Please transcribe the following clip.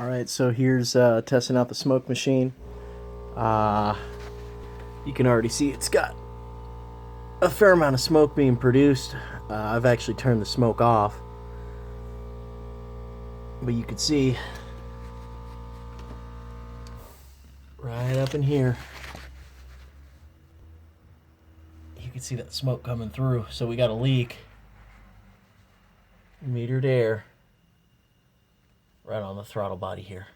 Alright, so here's testing out the smoke machine. You can already see it's got a fair amount of smoke being produced. I've actually turned the smoke off, but you can see right up in here, you can see that smoke coming through. So we got a leak, metered air, right on the throttle body here.